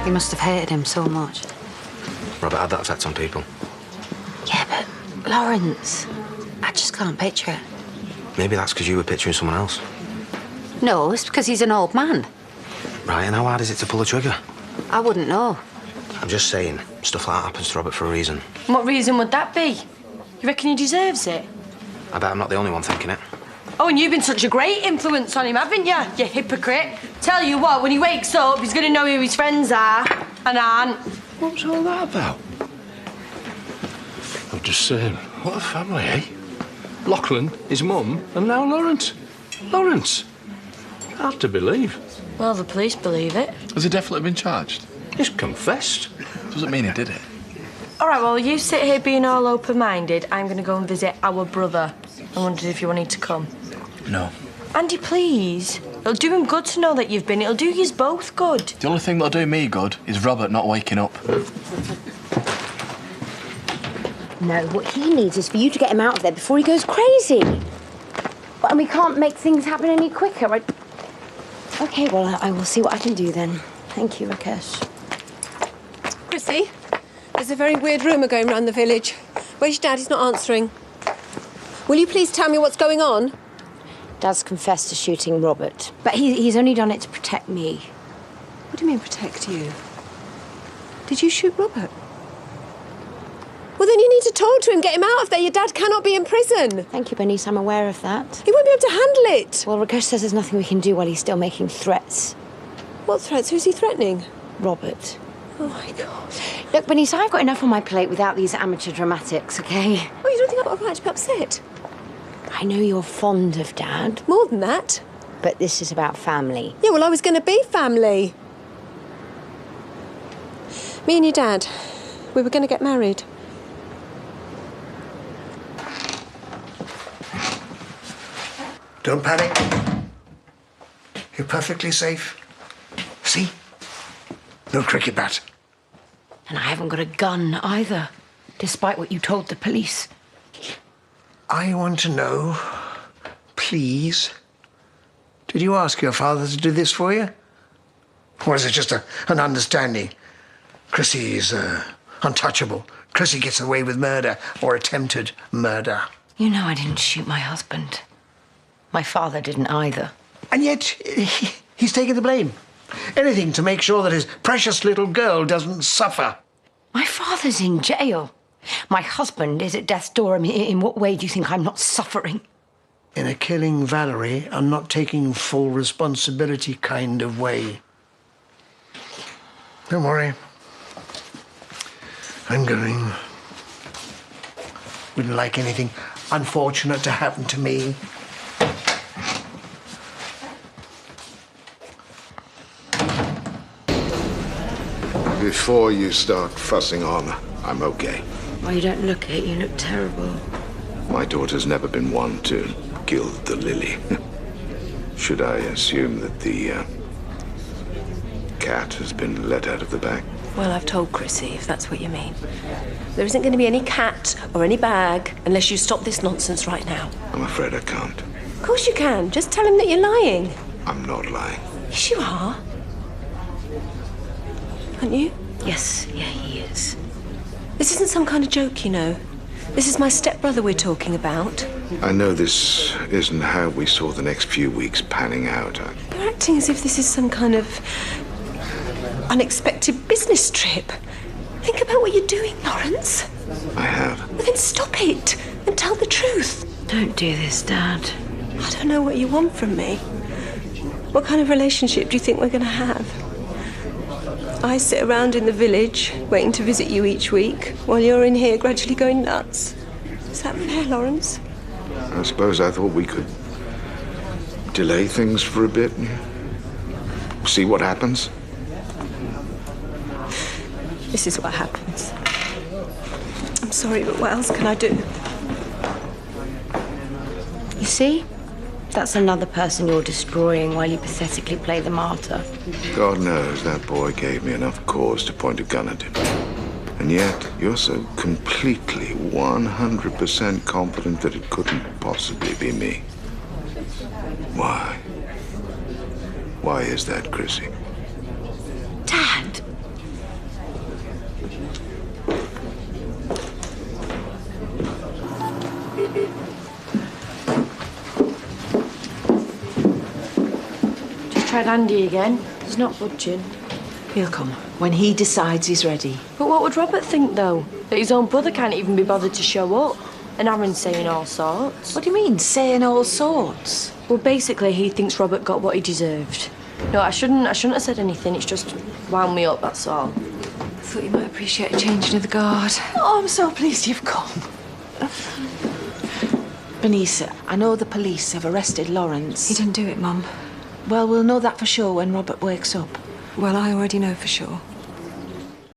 You must have hated him so much. Robert had that effect on people. Yeah, but Lawrence, I just can't picture it. Maybe that's because you were picturing someone else. No, it's because he's an old man. Right, and how hard is it to pull a trigger? I wouldn't know. I'm just saying, stuff like that happens to Robert for a reason. What reason would that be? You reckon he deserves it? I bet I'm not the only one thinking it. Oh, and you've been such a great influence on him, haven't you, you hypocrite? Tell you what, when he wakes up, he's going to know who his friends are and aren't. What's all that about? I'm just saying, what a family, eh? Lachlan, his mum, and now Lawrence. Lawrence! Hard to believe. Well, the police believe it. Has he definitely been charged? He's confessed. Doesn't mean he did it. All right, well, you sit here being all open-minded. I'm going to go and visit our brother. I wondered if you wanted to come. No. Andy, please. It'll do him good to know that you've been. It'll do yous both good. The only thing that'll do me good is Robert not waking up. No, what he needs is for you to get him out of there before he goes crazy. And we can't make things happen any quicker. OK, well, I will see what I can do then. Thank you, Rakesh. Chrissy, there's a very weird rumour going round the village. Where's your dad? He's not answering. Will you please tell me what's going on? Dad's confessed to shooting Robert, but he's only done it to protect me. What do you mean, protect you? Did you shoot Robert? Well, then you need to talk to him, get him out of there. Your dad cannot be in prison. Thank you, Bernice. I'm aware of that. He won't be able to handle it. Well, Rakesh says there's nothing we can do while he's still making threats. What threats? Who's he threatening? Robert. Oh, my God. Look, Bernice, I've got enough on my plate without these amateur dramatics, OK? Oh, you don't think I've got a right to be upset? I know you're fond of Dad. More than that. But this is about family. Yeah, well, I was going to be family. Me and your dad, we were going to get married. Don't panic. You're perfectly safe. See? No cricket bat. And I haven't got a gun either, despite what you told the police. I want to know, please, did you ask your father to do this for you? Or is it just an understanding? Chrissy's untouchable. Chrissy gets away with murder or attempted murder. You know I didn't shoot my husband. My father didn't either. And yet, he's taking the blame. Anything to make sure that his precious little girl doesn't suffer. My father's in jail. My husband is at death's door. I mean, in what way do you think I'm not suffering? In a killing Valerie and not taking full responsibility kind of way. Don't worry. I'm going. Wouldn't like anything unfortunate to happen to me. Before you start fussing on, I'm okay. Well, you don't look it. You look terrible. My daughter's never been one to gild the lily. Should I assume that the cat has been let out of the bag? Well, I've told Chrissy, if that's what you mean. There isn't going to be any cat or any bag unless you stop this nonsense right now. I'm afraid I can't. Of course you can. Just tell him that you're lying. I'm not lying. Yes, you are. Aren't you? Yes, yeah, he is. This isn't some kind of joke, you know. This is my stepbrother we're talking about. I know this isn't how we saw the next few weeks panning out. You're acting as if this is some kind of unexpected business trip. Think about what you're doing, Lawrence. I have. Well, then stop it and tell the truth. Don't do this, Dad. I don't know what you want from me. What kind of relationship do you think we're going to have? I sit around in the village, waiting to visit you each week, while you're in here gradually going nuts. Is that fair, Lawrence? I suppose I thought we could delay things for a bit. See what happens. This is what happens. I'm sorry, but what else can I do? You see? That's another person you're destroying while you pathetically play the martyr. God knows that boy gave me enough cause to point a gun at him. And yet, you're so completely 100% confident that it couldn't possibly be me. Why? Why is that, Chrissy? Dad, tried Andy again. He's not budging. He'll come when he decides he's ready. But what would Robert think, though? That his own brother can't even be bothered to show up? And Aaron's saying all sorts. What do you mean, saying all sorts? Well, basically, he thinks Robert got what he deserved. No, I shouldn't have said anything. It's just wound me up, that's all. Thought you might appreciate a changing of the guard. Oh, I'm so pleased you've come. Bernice, I know the police have arrested Lawrence. He didn't do it, Mum. Well, we'll know that for sure when Robert wakes up. Well, I already know for sure.